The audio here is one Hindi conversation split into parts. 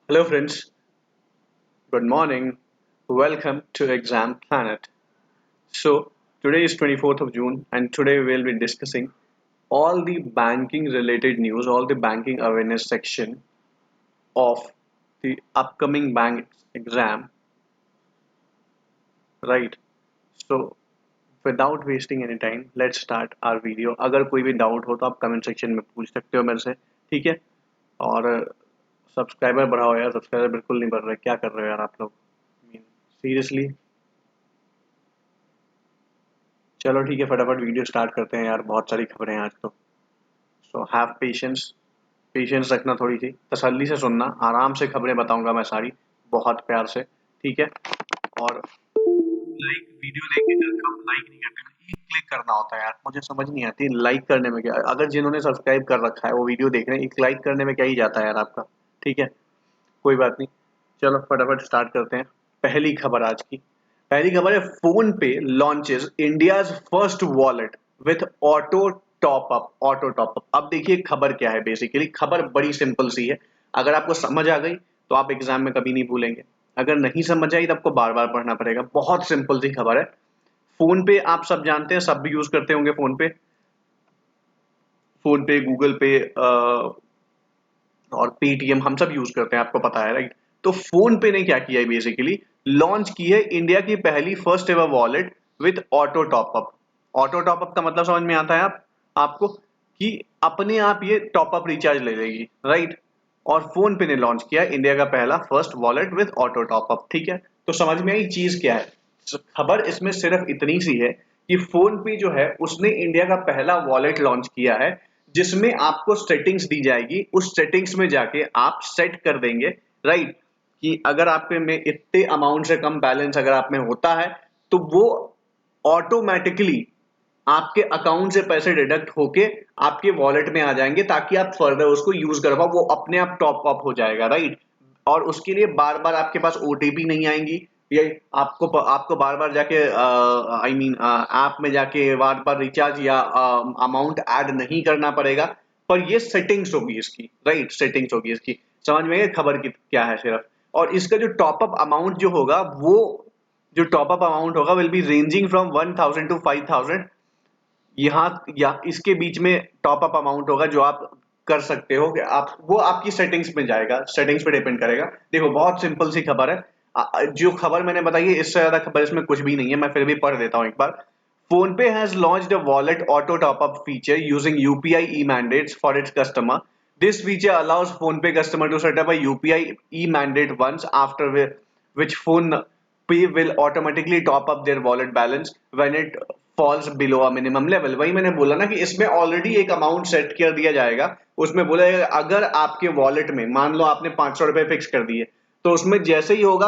Hello friends, good morning. Welcome to Exam Planet. So, today is 24th of June and today we will be discussing all the banking related news, all the banking awareness section of the upcoming bank exam, right? So, without wasting any time, let's start our video. अगर कोई भी डाउट हो तो आप कमेंट सेक्शन में पूछ सकते हो मेरे से, ठीक है? और सब्सक्राइबर बढ़ाओ यार, सब्सक्राइबर बिल्कुल नहीं बढ़ रहे, क्या कर रहे हो यार आप लोग? सीरियसली। चलो ठीक है, फटाफट वीडियो स्टार्ट करते हैं यार, बहुत सारी खबरें हैं आज तो। सो हैव पेशेंस, पेशेंस रखना, थोड़ी सी तसल्ली से सुनना, आराम से खबरें बताऊंगा मैं सारी, बहुत प्यार से, ठीक है? और लाइक वीडियो देख के कब लाइक नहीं करते, एक क्लिक करना होता है यार, मुझे समझ नहीं आती लाइक करने में क्या, अगर जिन्होंने सब्सक्राइब कर रखा है वो वीडियो देख रहे हैं, एक लाइक करने में क्या ही जाता है यार आपका, ठीक है? कोई बात नहीं, चलो फटाफट स्टार्ट करते हैं। पहली खबर आज की, पहली खबर है, फोन पे launches India's first wallet with auto top up. अब देखिए खबर क्या है, बेसिकली खबर बड़ी सिंपल सी है, अगर आपको समझ आ गई तो आप एग्जाम में कभी नहीं भूलेंगे, अगर नहीं समझ आई तो आपको बार बार पढ़ना पड़ेगा। बहुत सिंपल सी खबर है। फोन पे आप सब जानते हैं, सब भी यूज करते होंगे फोन पे, गूगल पे और पेटीएम हम सब यूज करते हैं, आपको पता है राइट? तो फोन पे ने क्या किया है, बेसिकली लॉन्च की है इंडिया की पहली first ever wallet with auto top up. Auto top up का मतलब समझ में आता है आपको कि अपने आप ये टॉप अप रिचार्ज ले लेगी, राइट? और फोन पे ने लॉन्च किया इंडिया का पहला first wallet with auto top up, ठीक है? तो समझ में आई चीज क्या है। खबर इसमें सिर्फ इतनी सी है कि फोन पे जो है उसने इंडिया का पहला वॉलेट लॉन्च किया है, जिसमें आपको सेटिंग्स दी जाएगी, उस सेटिंग्स में जाके आप सेट कर देंगे, राइट? कि अगर आपके में इतने अमाउंट से कम बैलेंस अगर आप में होता है तो वो ऑटोमेटिकली आपके अकाउंट से पैसे डिडक्ट होके आपके वॉलेट में आ जाएंगे, ताकि आप फर्दर उसको यूज कर पाओ, वो अपने आप टॉप अप हो जाएगा, राइट? और उसके लिए बार बार आपके पास ओटीपी नहीं आएंगी, ये आपको आपको बार बार जाके आई मीन ऐप में जाके बार बार रिचार्ज या अमाउंट ऐड नहीं करना पड़ेगा, पर ये सेटिंग्स होगी इसकी, राइट? सेटिंग्स होगी इसकी। समझ में ये खबर की क्या है सिर्फ। और इसका जो टॉप अप अमाउंट जो होगा, वो जो टॉप अप अमाउंट होगा will be ranging from 1000 to 5000। यहाँ या इसके बीच में टॉप अप अमाउंट होगा जो आप कर सकते हो, कि आप वो आपकी सेटिंग्स में जाएगा, सेटिंग्स पे डिपेंड करेगा। देखो बहुत सिंपल सी खबर है, जो खबर मैंने बताई है इससे ज्यादा खबर इसमें कुछ भी नहीं है, मैं फिर भी पढ़ देता हूँ एक बार। PhonePe has launched a wallet auto top-up feature using UPI e-mandates for its customer. This feature allows PhonePe customer to set up a UPI e-mandate once, after which PhonePe will automatically top up their wallet balance when it falls below a minimum level। वही मैंने बोला ना कि इसमें ऑलरेडी एक अमाउंट सेट कर दिया जाएगा, उसमें बोला जाएगा अगर आपके वॉलेट में मान लो आपने 500 रुपए फिक्स कर दिए, तो उसमें जैसे ही होगा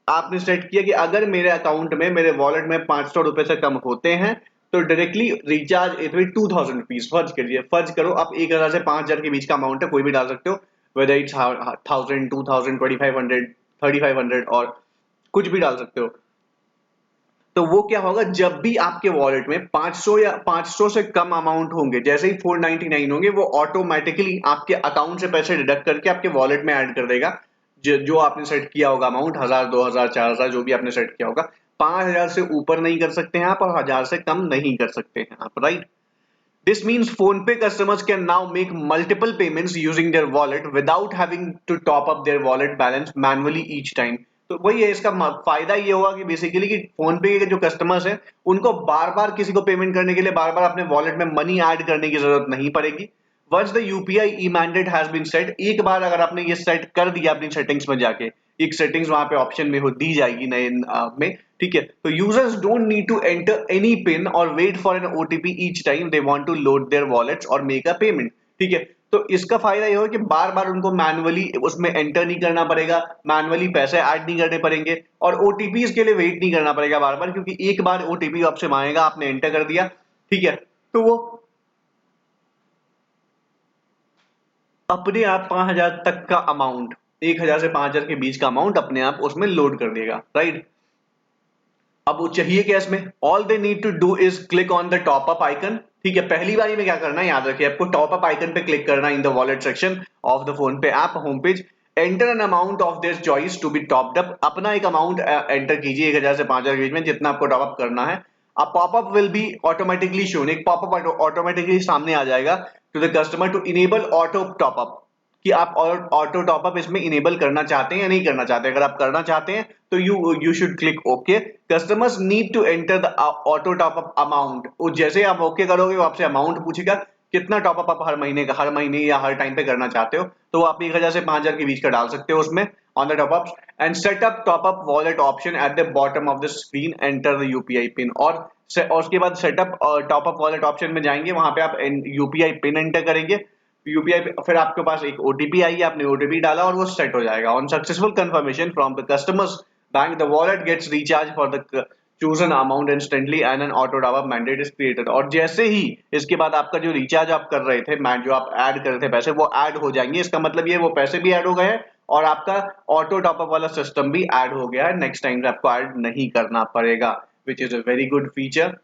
आपने सेट किया कि अगर मेरे अकाउंट में, मेरे वॉलेट में 500 रुपए से कम होते हैं तो directly recharge it will 2000 rupees. फर्ज करिए, फर्ज करो आप 1000 से 5000 के बीच का अमाउंट है, कोई भी डाल सकते हो, वेदर इट्स 1000 2000 2500 3500 और कुछ भी डाल सकते हो। तो वो क्या होगा, जब भी आपके वॉलेट में 500 या 500 से कम अमाउंट होंगे, जैसे ही 499 होंगे, वो ऑटोमेटिकली आपके अकाउंट से पैसे डिडक्ट करके आपके वॉलेट में ऐड कर देगा, जो आपने सेट किया होगा अमाउंट, 1000 2000 4000 जो भी आपने सेट किया होगा। 5000 से ऊपर नहीं कर सकते हैं आप, और 1000 से कम नहीं कर सकते हैं आप, right? This means PhonePe customers can now make multiple payments using their wallet without having to top up their wallet balance manually each time। तो वही है, इसका फायदा ये होगा कि बेसिकली कि फोन पे के जो कस्टमर्स हैं उनको बार बार किसी को पेमेंट करने के लिए बार बार अपने वॉलेट में मनी ऐड करने की जरूरत नहीं पड़ेगी। Once the UPI e mandate has been set, एक बार अगर आपने ये सेट कर दिया अपनी सेटिंग्स में जाके, एक सेटिंग्स वहां पे ऑप्शन में हो दी जाएगी नए में, ठीक है? तो users don't need to enter any PIN और wait for an OTP each time they want to load their wallets और मेक अ पेमेंट, ठीक है? तो इसका फायदा ये हो कि बार बार उनको मैनुअली उसमें एंटर नहीं करना पड़ेगा, मैनुअली पैसे ऐड नहीं करने पड़ेंगे, और ओटीपी के लिए वेट नहीं करना पड़ेगा बार बार, क्योंकि एक बार ओटीपी आपसे मांगेगा, आपने एंटर कर दिया, ठीक है? तो वो अपने आप 5000 तक का अमाउंट, 1000 से 5000 के बीच का अमाउंट अपने आप उसमें लोड कर देगा, राइट? अब वो चाहिए क्या इसमें, all they need to do is click on the top up icon, ठीक है? पहली बारी में क्या करना है, याद रखिए, आपको टॉप अप आइकन पे क्लिक करना in the wallet section of the PhonePe app home page, enter an amount of this choice to be topped up, अपना एक अमाउंट एंटर कीजिए 1000 से 5000 के बीच में जितना आपको टॉप अप करना है। A popup will be automatically shown, एक पॉपअप ऑटोमेटिकली सामने आ जाएगा to the customer to enable auto top up, कि आप ऑटो टॉप अप इसमें इनेबल करना चाहते हैं या नहीं करना चाहते। अगर आप करना चाहते हैं तो you should click okay. Customers need to enter the auto top up amount, जैसे आप ओके करोगे वो आपसे अमाउंट पूछेगा कितना टॉप अप आप हर महीने का, हर महीने या हर टाइम पे करना चाहते हो, तो आप 1000 से 5000 के बीच का डाल सकते हो उसमें on the top up. And set up top up wallet option at the bottom of the screen, enter the UPI pin, और उसके बाद setup top up wallet option में जाएंगे, वहां पे आप यूपीआई पिन एंटर करेंगे, यूपीआई, फिर आपके पास एक ओटीपी आई, आपने ओटीपी डाला और वो सेट हो जाएगा। On successful confirmation from the customer's bank the wallet gets recharge for the chosen amount instantly and an auto top up mandate is created, और जैसे ही इसके बाद आपका जो रिचार्ज आप कर रहे थे, जो आप ऐड कर रहे थे पैसे, वो ऐड हो जाएंगे। इसका मतलब ये वो पैसे भी ऐड हो गए हैं और आपका ऑटो टॉप अप वाला सिस्टम भी ऐड हो गया है, नेक्स्ट टाइम से आपको ऐड नहीं करना पड़ेगा, which is a very good feature.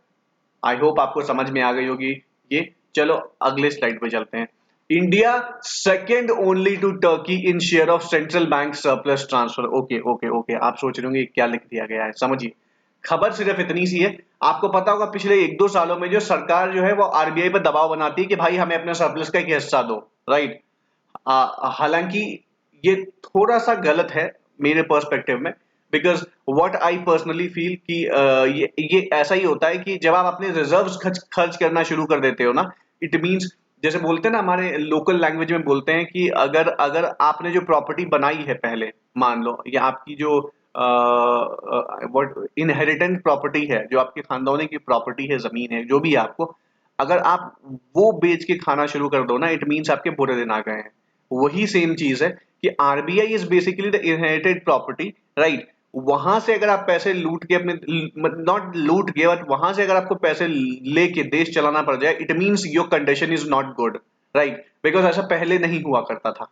I hope आपको समझ में आ गई होगी ये। चलो अगले स्लाइड पे चलते हैं। India second only to Turkey in share of central bank surplus transfer. Okay okay okay, आप सोच रहे होंगे क्या लिख दिया गया है, समझिए। खबर सिर्फ इतनी सी है, आपको पता होगा पिछले 1-2 सालों में जो सरकार जो है वो आरबीआई पर दबाव बनाती है कि भाई हमें अपने सरप्लस का एक हिस्सा दो, राइट। हालांकि ये थोड़ा सा गलत है मेरे पर्सपेक्टिव में, because what I personally feel कि ये ऐसा ही होता है कि जब आप अपने रिजर्व्स खर्च करना शुरू कर देते हो ना, इट मींस, जैसे बोलते हैं ना हमारे लोकल लैंग्वेज में बोलते हैं कि अगर अगर आपने जो प्रॉपर्टी बनाई है पहले, मान लो, या आपकी जो व्हाट इनहेरिटेंट प्रॉपर्टी है, जो आपके खानदानी की प्रॉपर्टी है, जमीन है, जो भी है आपको, अगर आप वो बेच के खाना शुरू कर दो ना, इट मींस आपके बुरे दिन आ गए हैं। वही सेम चीज है कि RBI is basically the inherited property, right. वहां से अगर आप पैसे लूट के अपने, नॉट लूट के, बट वहां से अगर आपको पैसे लेके देश चलाना पड़ जाए, it means your condition is not good, right, because ऐसा पहले नहीं हुआ करता था।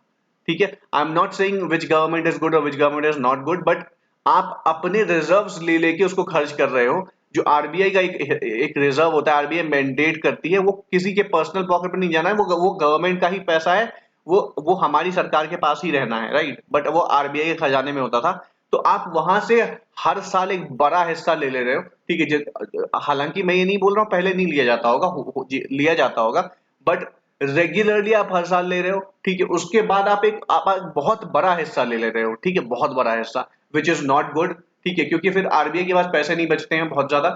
ठीक है, I am not saying which government is good और which government is not good, but आप अपने रिजर्व्स ले लेके उसको खर्च कर रहे हो। जो आरबीआई का एक रिजर्व होता है, आरबीआई मैंडेट करती है, वो किसी के पर्सनल पॉकेट में नहीं जाना है, वो गवर्नमेंट का ही पैसा है, वो हमारी सरकार के पास ही रहना है, राइट, बट वो आरबीआई के खजाने में होता था। तो आप वहां से हर साल एक बड़ा हिस्सा ले रहे हो, ठीक है। हालांकि मैं ये नहीं बोल रहा हूँ पहले नहीं लिया जाता होगा, लिया जाता होगा, बट रेगुलरली आप हर साल ले रहे हो, ठीक है। उसके बाद आप एक बहुत बड़ा हिस्सा ले रहे हो, ठीक है, बहुत बड़ा हिस्सा, विच इज नॉट गुड, ठीक है, क्योंकि फिर आरबीआई के पास पैसे नहीं बचते हैं बहुत ज्यादा,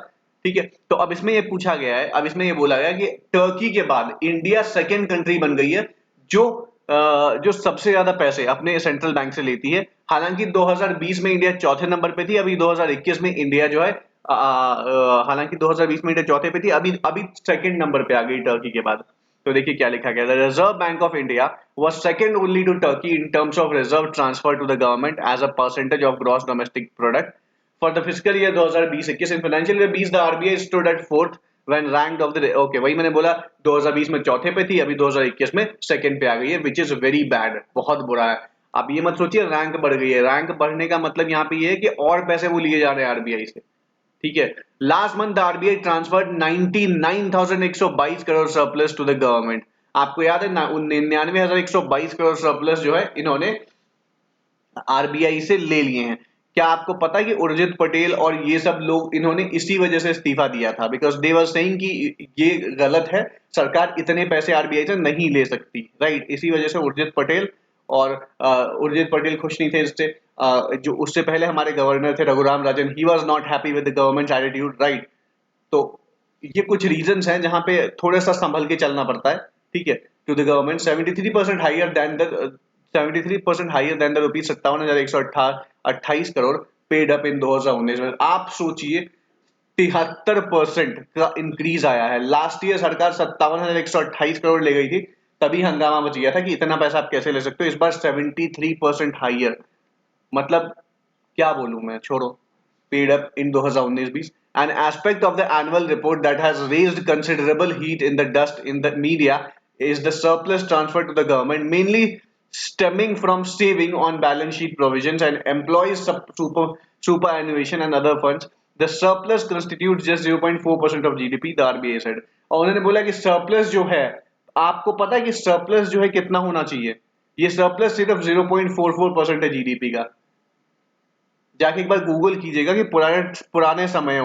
ठीक है। तो अब इसमें ये पूछा गया है, अब इसमें ये बोला गया कि टर्की के बाद इंडिया सेकेंड कंट्री बन गई है जो जो सबसे ज्यादा पैसे अपने सेंट्रल बैंक से लेती है। हालांकि 2020 में इंडिया चौथे नंबर पे थी, अभी 2021 में इंडिया जो है, हालांकि 2020 में इंडिया चौथे पे थी, अभी अभी सेकंड नंबर पे आ गई टर्की के बाद। तो देखिए क्या लिखा गया, the Reserve Bank of India was second only to Turkey in terms of reserve transfer to the government as a percentage of gross domestic product for the fiscal year 2020-21। In financial year 20 the RBI stood at fourth when ranked of the, okay वही मैंने बोला, 2020 में चौथे पे थी, अभी 2021 में सेकंड पे आ गई है, विच इज वेरी बैड, बहुत बुरा है। आप ये मत सोचिए रैंक बढ़ गई है, रैंक बढ़ने का मतलब यहाँ पे ये है कि और पैसे वो लिए जा रहे हैं आरबीआई से, ठीक है। Last month RBI transferred 99,122 crore surplus to the government. आपको याद है ना, 99,122 करोड़ सरप्लस जो है इन्होंने आरबीआई से ले लिए हैं। क्या आपको पता है कि उर्जित पटेल और ये सब लोग, इन्होंने इसी वजह से इस्तीफा दिया था, बिकॉज दे वर सेइंग कि ये गलत है, सरकार इतने पैसे आरबीआई से नहीं ले सकती, राइट। इसी वजह से उर्जित पटेल, और उर्जित पटेल खुश नहीं थे इससे। जो उससे पहले हमारे गवर्नर थे Raghuram Rajan, he was not happy with the government attitude, right. तो ये कुछ रीजंस हैं जहां पे थोड़ा सा संभल के चलना पड़ता है, ठीक है। To the government 73% higher than the 73% higher than the rupees 57,128 crore paid up in 2019 में। आप सोचिए 73% का इंक्रीज आया है। लास्ट ईयर सरकार 57,128 करोड़ ले गई थी, तभी हंगामा मच गया था कि इतना पैसा आप कैसे ले सकते हो। इस बार 73% मतलब क्या बोलूं मैं, छोड़ो, paid up in 2019-20. An aspect of the annual report that has raised considerable heat in the dust in the media is the surplus transfer to the government, mainly stemming from saving on balance sheet provisions and employees superannuation and other funds. The surplus constitutes just 0.4% of GDP, the RBI said. और उन्होंने बोला कि surplus जो है, आपको पता है कि surplus जो है कितना होना चाहिए? ये सरप्लस सिर्फ 0.44% है जीडीपी का। जाके एक बार गूगल कीजिएगा कि पुराने समय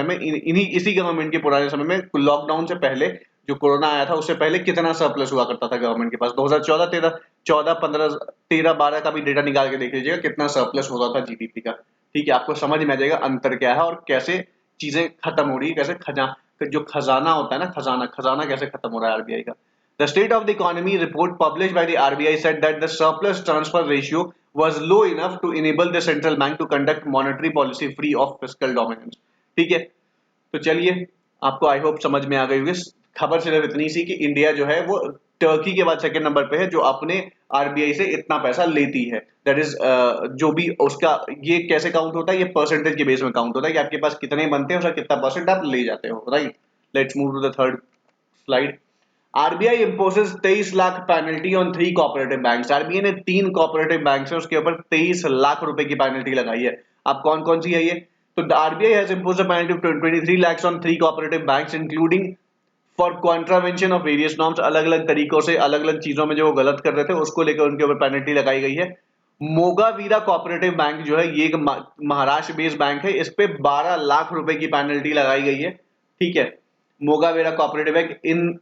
में इन्हीं इसी गवर्नमेंट के पुराने समय में लॉकडाउन से पहले जो कोरोना आया था उससे पहले कितना सरप्लस हुआ करता था गवर्नमेंट के पास। 2014 13 14 15 13 12 का भी डेटा निकाल के देख लीजिएगा कितना सरप्लस होता था जीडीपी का। ठीक है, आपको समझ में आ जाएगा अंतर क्या है और कैसे चीजें खत्म हो रही है, कैसे जो खजाना होता है ना, खजाना कैसे खत्म हो रहा है आरबीआई का। The State of the Economy report published by the RBI said that the surplus transfer ratio was low enough to enable the central bank to conduct monetary policy free of fiscal dominance। ठीक है, तो चलिए आपको आई होप समझ में आ गई होगी। खबर सिर्फ इतनी सी कि इंडिया जो है वो टर्की के बाद सेकंड नंबर पे है जो अपने आरबीआई से इतना पैसा लेती है। दैट इज जो भी उसका ये कैसे काउंट होता है, ये परसेंटेज के बेस में काउंट होता है कि आपके पास कितने बनते हैं, उसका कितना परसेंट आप ले जाते हो। Right, let's move to the third slide. RBI imposes 23 lakh penalty on 3 cooperative banks. RBI ने 3 कोऑपरेटिव बैंक्स है उसके ऊपर 23 लाख रुपए की पेनल्टी लगाई है। अब कौन कौन सी है ये? तो RBI has imposed a penalty of 23 lakhs on 3 cooperative banks including for contravention of various norms. अलग अलग तरीकों से अलग अलग चीजों में जो वो गलत कर रहे थे उसको लेकर उनके ऊपर पेनल्टी लगाई गई है। मोगावीरा कोऑपरेटिव बैंक जो है ये एक महाराष्ट्र बेस्ड बैंक है, इस पे 12 लाख रुपए की पेनल्टी लगाई गई है। ठीक है, Mogaveera cooperative bank.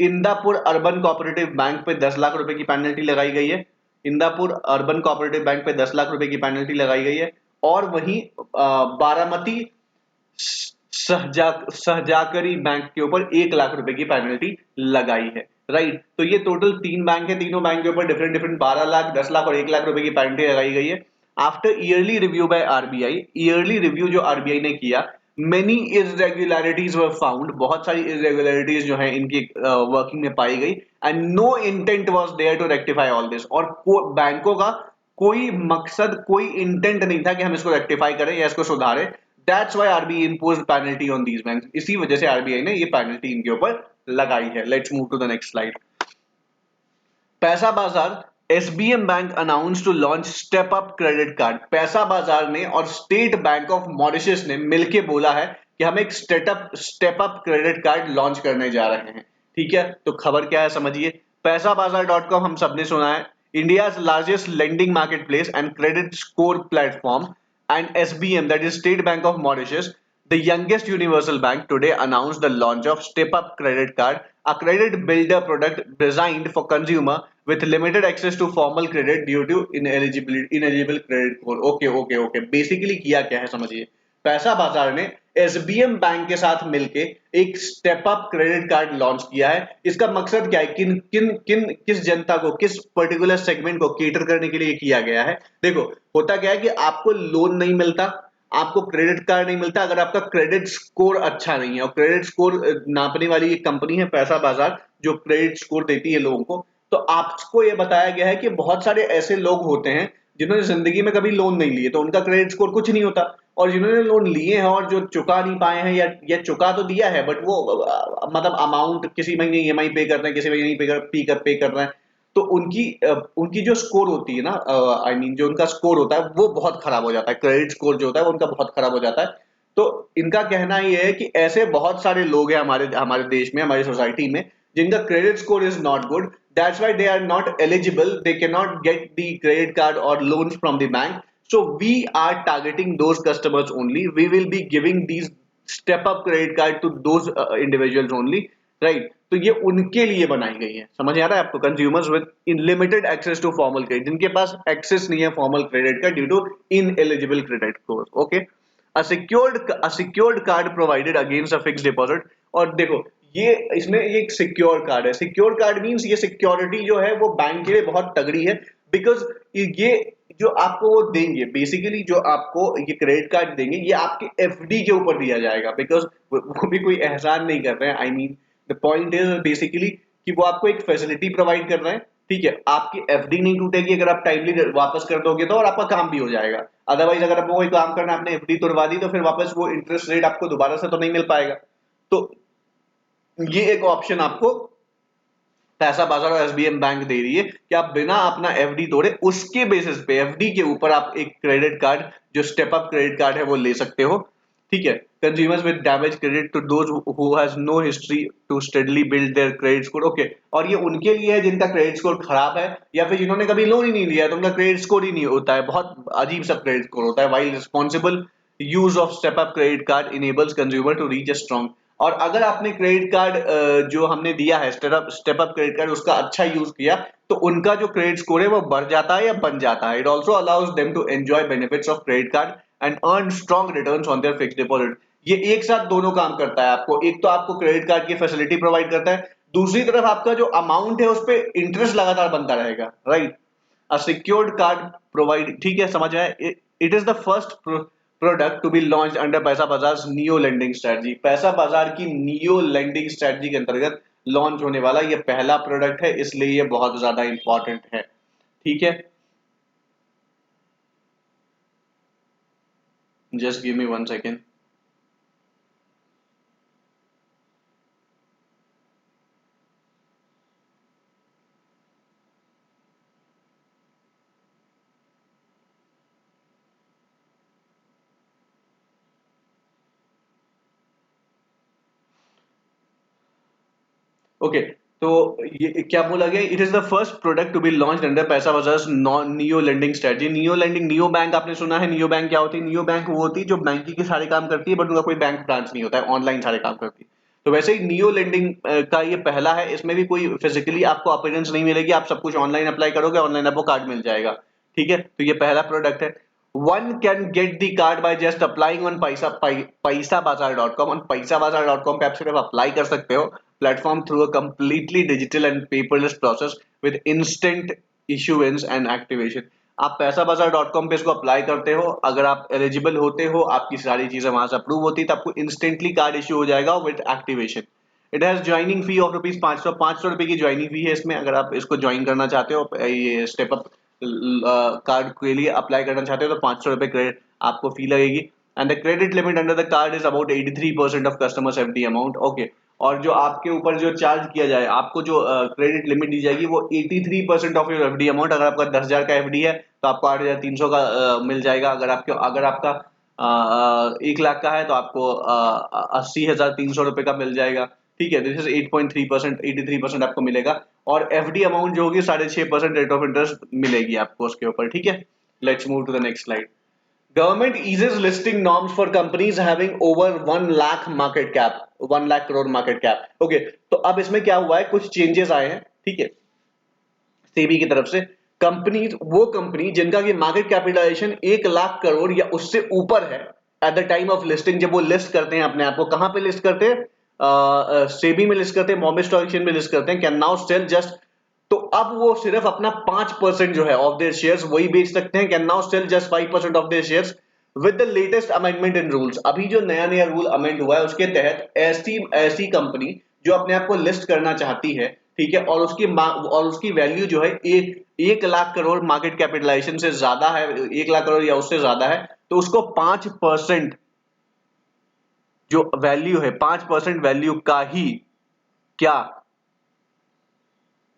Indapur urban cooperative bank पे 10 लाख रुपए की पेनल्टी लगाई गई है। इंदापुर अर्बन कोऑपरेटिव बैंक पे 10 लाख रुपए की पेनल्टी लगाई गई है। और वहीं बारामती सहजाकरी बैंक के ऊपर 1 लाख रुपए की पेनल्टी लगाई है। राइट, तो ये टोटल 3 बैंक है, तीनों बैंक के ऊपर डिफरेंट डिफरेंट 12 लाख, 10 लाख और 1 लाख रुपए की पेनल्टी लगाई गई है। After yearly review by RBI, yearly review जो आरबीआई ने किया, मेनी इरेगुलरिटीज वर फाउंड, बहुत सारी इरेगुलरिटीज जो है इनकी वर्किंग में पाई गई। And no intent was there to rectify all this. और बैंकों का कोई मकसद, कोई इंटेंट नहीं था कि हम इसको रेक्टिफाई करें या इसको सुधारें। That's why RBI imposed penalty on these banks। इसी वजह से आरबीआई ने ये पेनल्टी इनके ऊपर लगाई है। Let's move to the next slide. Paisa Bazaar, SBM bank announce to launch step up credit card. Paisa Bazaar ने और स्टेट बैंक ऑफ मॉरिशस ने मिलकर बोला है कि हम एक step up credit card launch करने जा रहे हैं। ठीक है, तो खबर क्या है समझिए। पैसा बाजार .com हम सबने सुना है, India largest lending market place and credit score platform, and SBM, that is State Bank of Mauritius, the youngest universal bank, today announced the launch of Step Up Credit Card, a credit builder product designed for consumer with limited access to formal credit due to ineligible credit score। Okay, basically किया क्या है समझिए। पैसा बाजार ने एसबीएम बैंक के साथ मिलके एक step up credit card launch किया है। इसका मकसद क्या है, किस जनता को, किस पर्टिकुलर सेगमेंट को केटर करने के लिए किया गया है। देखो होता क्या है कि आपको लोन नहीं मिलता, आपको क्रेडिट कार्ड नहीं मिलता अगर आपका क्रेडिट स्कोर अच्छा नहीं है। और क्रेडिट स्कोर नापने वाली एक कंपनी है पैसा बाजार जो क्रेडिट स्कोर देती है लोगों को। तो आपको यह बताया गया है कि बहुत सारे ऐसे लोग होते हैं जिन्होंने जिंदगी में कभी लोन नहीं लिए, तो उनका क्रेडिट स्कोर कुछ नहीं होता। और जिन्होंने लोन लिए हैं और जो चुका नहीं पाए हैं या चुका तो दिया है बट वो मतलब अमाउंट किसी महीने ईएमआई पे कर रहे हैं, किसी महीने पे कर रहे हैं, तो उनकी जो स्कोर होती है ना, आई मीन जो उनका स्कोर होता है वो बहुत खराब हो जाता है। क्रेडिट स्कोर जो होता है वो उनका बहुत खराब हो जाता है। तो इनका कहना ये है कि ऐसे बहुत सारे लोग हैं हमारे देश में, हमारी सोसाइटी में, जिनका credit score is not good. That's why they are not eligible, they can not get the credit card और loans from the bank. So we are targeting those customers only. We will be giving these step up credit card to those individuals only, right? तो ये उनके लिए बनाई गई है। समझ आ रहा है आपको? Consumers with unlimited access to formal credit, जिनके पास एक्सेस नहीं है फॉर्मल क्रेडिट का due to ineligible credit score. Okay, a secured card provided against a fixed deposit। और देखो ये इसमें ये एक सिक्योर कार्ड है। सिक्योर कार्ड मींस ये सिक्योरिटी जो है वो बैंक के लिए बहुत तगड़ी है, बिकॉज ये जो आपको वो देंगे, बेसिकली जो आपको ये क्रेडिट कार्ड देंगे ये आपके एफडी के ऊपर दिया जाएगा, बिकॉज वो भी कोई एहसान नहीं कर रहे हैं। I mean the point is basically कि वो आपको एक फैसिलिटी प्रोवाइड कर रहे हैं। ठीक है, आपकी एफडी नहीं टूटेगी अगर आप टाइमली वापस कर दोगे तो, और आपका काम भी हो जाएगा। अदरवाइज अगर आपको कोई काम करना, आपने एफडी तोड़वा दी तो फिर वापस वो इंटरेस्ट रेट आपको दोबारा से तो नहीं मिल पाएगा। तो ये एक ऑप्शन आपको पैसा बाजार और एसबीएम बैंक दे रही है कि आप बिना अपना एफडी तोड़े उसके बेसिस पे, एफडी के ऊपर आप एक क्रेडिट कार्ड जो स्टेप अप क्रेडिट कार्ड है वो ले सकते हो। ठीक है, consumers with damaged credit to those who has no history to steadily build their credit score. Okay, और ये उनके लिए है जिनका क्रेडिट स्कोर खराब है या फिर जिन्होंने कभी लोन ही नहीं लिया, तो उनका क्रेडिट स्कोर ही नहीं होता है, बहुत अजीब सा क्रेडिट स्कोर होता है. While responsible use of step up credit card enables consumer to reach a strong. और अगर आपने क्रेडिट कार्ड जो हमने दिया है स्टेप अप क्रेडिट कार्ड, उसका अच्छा यूज किया, तो उनका जो क्रेडिट स्कोर है वो बढ़ जाता है या बन जाता है. It also allows them to enjoy benefits of credit card and earn strong returns on their fixed deposit. ये एक साथ दोनों काम करता है आपको. एक तो आपको क्रेडिट कार्ड की फैसिलिटी प्रोवाइड करता है, दूसरी तरफ आपका जो अमाउंट है उस पर इंटरेस्ट लगातार बनता रहेगा. Right, a secured card provide. ठीक है, समझ आया. It is the first product to be launch under Paisa Bazaar neo lending strategy. पैसा बाजार की नियो लेंडिंग स्ट्रेटजी के अंतर्गत लॉन्च होने वाला ये पहला प्रोडक्ट है, इसलिए ये बहुत ज्यादा इंपॉर्टेंट है. ठीक है, just give me 1 second. Okay, तो ये क्या बोला गया? It is the first product to be launch under Paisa Bazaar non neo lending strategy. Neo lending, neo bank आपने सुना है. नियो बैंक क्या होती है? नियो बैंक वो होती है जो बैंकिंग के सारे काम करती है, बट उनका कोई बैंक ब्रांच नहीं होता है, ऑनलाइन सारे काम करती है. तो वैसे ही नियो लेंडिंग का ये पहला है. इसमें भी कोई फिजिकली आपको अपीयरेंस नहीं मिलेगी, आप सब कुछ ऑनलाइन अप्लाई करोगे, ऑनलाइन आपको कार्ड मिल जाएगा. ठीक है, तो ये पहला प्रोडक्ट है. One can get the card by just applying on paisabazar.com. on paisabazar.com पे आप सिर्फ अप्लाई कर सकते हो. Platform through a completely digital and paperless process with instant issuance and activation. आप paisabazar.com पे इसको अप्लाई करते हो, अगर आप एलिजिबल होते हो, आपकी सारी चीजें वहां से अप्रूव होती है, तो आपको इंस्टेंटली कार्ड इश्यू हो जाएगा with activation. It has joining fee of rupees 500 रुपए की ज्वाइनिंग फी है इसमें. अगर आप इसको ज्वाइन करना चाहते हो, ये स्टेप अप कार्ड के लिए अप्लाई करना चाहते हो, तो 500 रुपए क्रेडिट आपको फी लगेगी. And the credit limit under the card is about 83% of customers FD amount. Okay, और जो आपके ऊपर जो चार्ज किया जाए, आपको जो क्रेडिट लिमिट दी जाएगी वो 83% ऑफ योर एफडी अमाउंट. अगर आपका 10,000 का एफडी है तो आपको 8,300 का मिल जाएगा. अगर आपका 1 लाख का है तो आपको 80,300 रुपए का मिल जाएगा. ठीक है, दिस इज 8.3%, 83% आपको मिलेगा. और एफडी अमाउंट जो होगी 6.5% रेट ऑफ इंटरेस्ट मिलेगी आपको उसके ऊपर. ठीक है, let's move to the next slide. Government eases listing norms for companies having over 1 lakh market cap, 1 lakh crore market cap. Okay, तो अब इसमें क्या हुआ है, कुछ चेंजेस आए हैं. ठीक है, सेबी की तरफ से कंपनीज, वो कंपनी जिनका की मार्केट कैपिटलाइजेशन 1 लाख करोड़ या उससे ऊपर है at the time of listing, जब वो लिस्ट करते हैं अपने आप को, कहां पे लिस्ट करते हैं? सेबी में लिस्ट करते हैं, बॉम्बे स्टॉक एक्सचेंज में लिस्ट करते हैं. कैन नाउ सेल जस्ट, तो अब वो सिर्फ अपना 5% जो है ऑफ देयर शेयर्स वही बेच सकते हैं. Can now sell just 5% of their shares with the latest amendment in rules. अभी जो नया नया रूल अमेंड हुआ है उसके तहत ऐसी ऐसी कंपनी जो अपने आप को लिस्ट करना चाहती है, ठीक है, और उसकी वैल्यू जो है 1 लाख करोड़ मार्केट कैपिटलाइजेशन से ज्यादा है, 1 लाख करोड़ या उससे ज्यादा है, तो उसको 5% जो वैल्यू है, 5% वैल्यू का ही क्या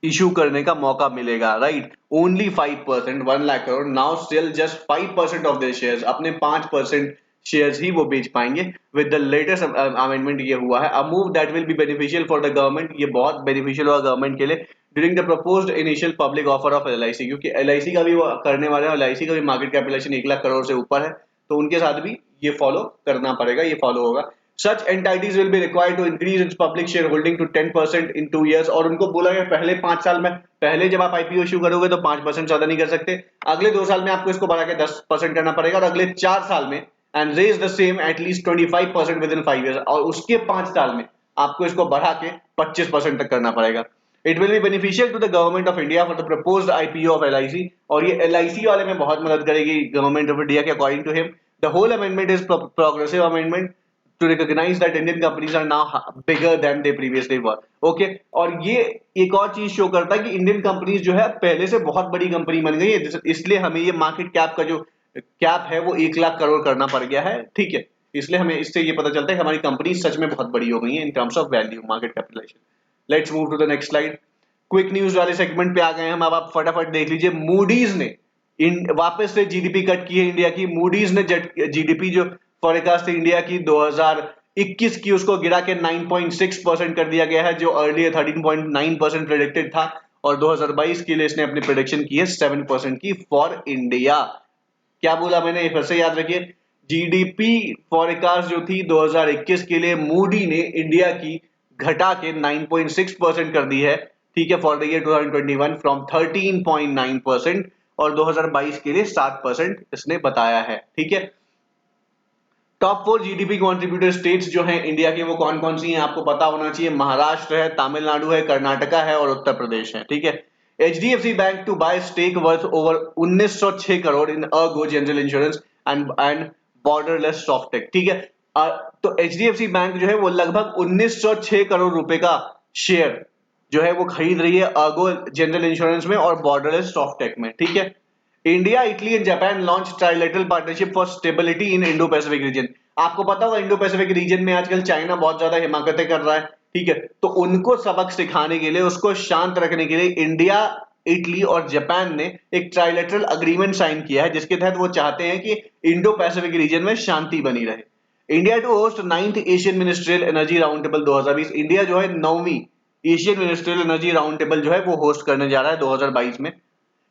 इशू करने का मौका मिलेगा. Right, only 5%, 1 lakh crore. Now still just 5% of their shares, अपने 5% शेयर्स ही वो बेच पाएंगे. विद द लेटेस्ट अमेंडमेंट ये हुआ है, a move that will be beneficial for the government. ये बहुत बेनिफिशियल होगा गवर्नमेंट के लिए during the proposed initial public offer of LIC, क्योंकि एलआईसी का भी वो करने वाले हैं. एलआईसी का भी मार्केट कैपिटलाइजेशन 1 लाख करोड़ से ऊपर है, तो उनके साथ भी ये फॉलो करना पड़ेगा, ये फॉलो होगा. Such entities will be required to increase its public shareholding to 10% in 2 years. और उनको बोला गया पहले 5 साल में, पहले जब आप आईपीओ इशू करोगे तो 5% ज्यादा नहीं कर सकते, अगले 2 साल में आपको इसको बढ़ा के 10% करना पड़ेगा, और अगले 4 साल में and raise the same at least 25% within 5 years, और उसके 5 साल में आपको इसको बढ़ा के 25% तक करना पड़ेगा. It will be beneficial to the government of India for the proposed IPO of LIC. और ये एलआईसी वाले में बहुत मदद करेगी गवर्नमेंट ऑफ इंडिया के. According to him the whole amendment is progressive amendment to recognize that Indian companies are now bigger than they previously were. Okay, और ये एक और चीज शो करता है कि इंडियन कंपनीज जो है पहले से बहुत बड़ी कंपनी बन गई है, इसलिए हमें ये मार्केट कैप का जो कैप है वो 1 लाख करोड़ करना पड़ गया है. ठीक है, इसलिए हमें इससे ये पता चलता है कि हमारी कंपनी सच में बहुत बड़ी हो गई है in terms of value, market capitalization. Let's move to the next slide. Quick news वाले सेगमेंट पे आ गए हम. अब आप फटाफट देख लीजिए, मूडीज ने वापस से जीडीपी कट की है इंडिया की. मूडीज ने जीडीपी जो फॉरकास्ट इंडिया की 2021 की उसको गिरा के 9.6% कर दिया गया है, जो अर्लियर 13.9% प्रेडिक्टेड था, और 2022 के लिए इसने अपनी प्रेडिक्शन की है 7% की फॉर इंडिया। क्या बोला मैंने, फिर से याद रखिए, जीडीपी फॉरकास्ट जो थी 2021 के लिए मूडी ने इंडिया की घटा के 9.6% कर दी है, ठीक है, फॉर द ईयर 2021 फ्रॉम 13.9%, और 2022 के लिए 7% इसने बताया है, ठीक है। टॉप 4 जीडीपी कंट्रीब्यूटर स्टेट्स जो हैं इंडिया के, वो कौन कौन सी हैं आपको पता होना चाहिए। महाराष्ट्र है, तमिलनाडु है, कर्नाटका है और उत्तर प्रदेश है, ठीक है। HDFC bank to buy stake worth over 1906 crore in Ergo general insurance and Borderless Softech, ठीक है। तो एचडीएफसी बैंक जो है वो लगभग 1906 करोड़ रुपए का शेयर जो है वो खरीद रही है अर्गो जनरल इंश्योरेंस में और बॉर्डरलेस सॉफ्टेक में, ठीक है। India, Italy and Japan launch trilateral partnership for stability in Indo Pacific region. आपको पता होगा इंडो पैसिफिक रीजन में आजकल चाइना बहुत ज्यादा हिमाकतें कर रहा है, ठीक है। तो उनको सबक सिखाने के लिए, उसको शांत रखने के लिए इंडिया, इटली और जापान ने एक ट्राइलेटरल अग्रीमेंट साइन किया है, जिसके तहत वो चाहते हैं कि इंडो पैसिफिक रीजन में शांति बनी रहे। India to host 9th Asian ministerial energy round table 2020। India जो है 9वीं Asian ministerial energy round table जो है वो होस्ट करने जा रहा है 2022 में।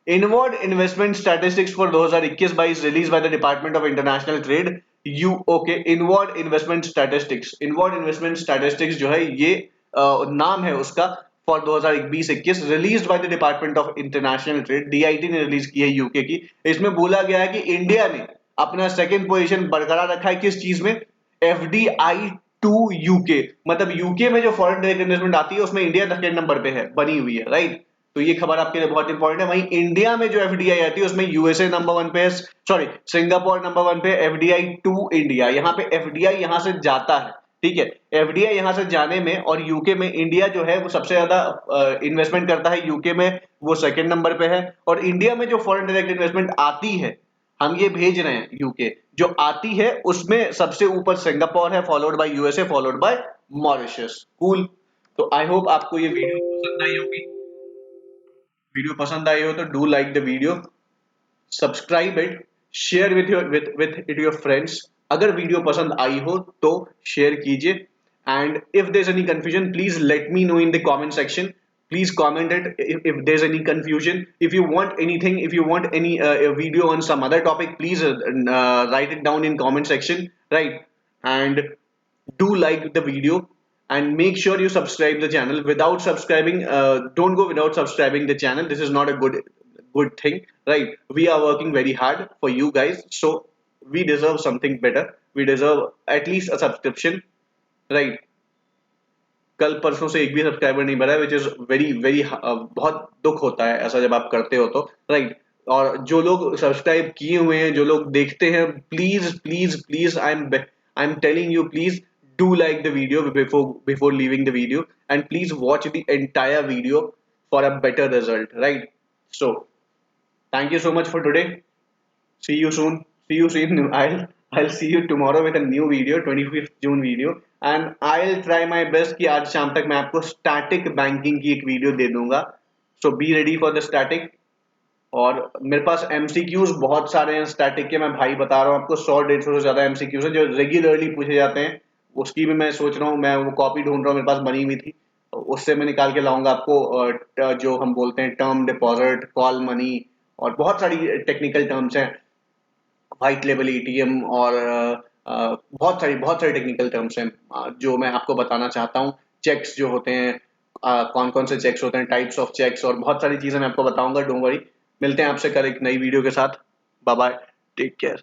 Inward investment statistics for 2021-22 released by the Department of International Trade UK। Inward investment statistics जो है ये नाम है उसका, for 2020-21 released by the department of international trade, DIT ने रिलीज की है यूके की। इसमें बोला गया है कि इंडिया ने अपना सेकंड पोजीशन बरकरार रखा है किस चीज में, एफडीआई टू यूके, मतलब यूके में जो फॉरेन डायरेक्ट इन्वेस्टमेंट आती है उसमें इंडिया सेकंड नंबर पे है, बनी हुई है, राइट। तो ये खबर आपके लिए बहुत इंपॉर्टेंट है। वहीं इंडिया में जो एफडीआई आती है उसमें यूएसए नंबर 1 पे है, सॉरी सिंगापुर नंबर 1 पे, एफडीआई टू इंडिया। यहाँ पे एफडीआई यहाँ से जाता है, ठीक है। एफडीआई यहाँ से जाने में और यूके में इंडिया जो है वो सबसे ज्यादा इन्वेस्टमेंट करता है, यूके में वो सेकंड नंबर पे है। और इंडिया में जो फॉरेन डायरेक्ट इन्वेस्टमेंट आती है, हम ये भेज रहे हैं यूके, जो आती है उसमें सबसे ऊपर सिंगापुर है, followed by USA, followed by Mauritius. Cool. तो आई होप आपको ये वीडियो पसंद आई होगी। वीडियो पसंद आई हो तो do like the video, subscribe it, share with it your friends. अगर वीडियो पसंद आई हो तो शेयर कीजिए, and if there is any confusion please let me know in the comment section. Please comment it if there's any confusion. If you want anything, if you want any video on some other topic, please write it down in comment section, right? And do like the video and make sure you subscribe the channel. Without subscribing, don't go without subscribing the channel. This is not a good thing, right? We are working very hard for you guys, so we deserve something better. We deserve at least a subscription, right? कल परसों से एक भी सब्सक्राइबर नहीं बढ़ा है, विच इज वेरी वेरी, बहुत दुख होता है ऐसा जब आप करते हो तो, राइट। और जो लोग सब्सक्राइब किए हुए हैं, जो लोग देखते हैं, please please please, I am telling you, please do like the video before leaving the video, and please watch the entire video for a better result, right. So thank you so much for today. See you soon. See you soon. I'll see you tomorrow with a new video, 25th June video, and I'll try my best कि आज शाम तक मैं आपको स्टैटिक बैंकिंग की एक वीडियो दे दूंगा. So be ready for the static. और मेरे पास एमसीक्यूज बहुत सारे हैं स्टैटिक के, मैं भाई बता रहा हूँ आपको, 100-150 से ज्यादा एमसीक्यूज हैं जो रेगुलरली पूछे जाते हैं। उसकी भी मैं सोच रहा हूँ, मैं वो कॉपी ढूंढ रहा हूँ, मेरे पास बनी हुई थी, उससे मैं निकाल के लाऊंगा आपको। जो हम बोलते हैं टर्म डिपॉजिट, कॉल मनी, और बहुत सारी टेक्निकल टर्म्स हैं, व्हाइट लेवल एटीएम, और बहुत सारी टेक्निकल टर्म्स हैं जो मैं आपको बताना चाहता हूँ। चेक्स जो होते हैं, कौन कौन से चेक्स होते हैं, टाइप्स ऑफ चेक्स, और बहुत सारी चीजें मैं आपको बताऊंगा। डोंट वरी, मिलते हैं आपसे कल एक नई वीडियो के साथ। Bye bye, take care.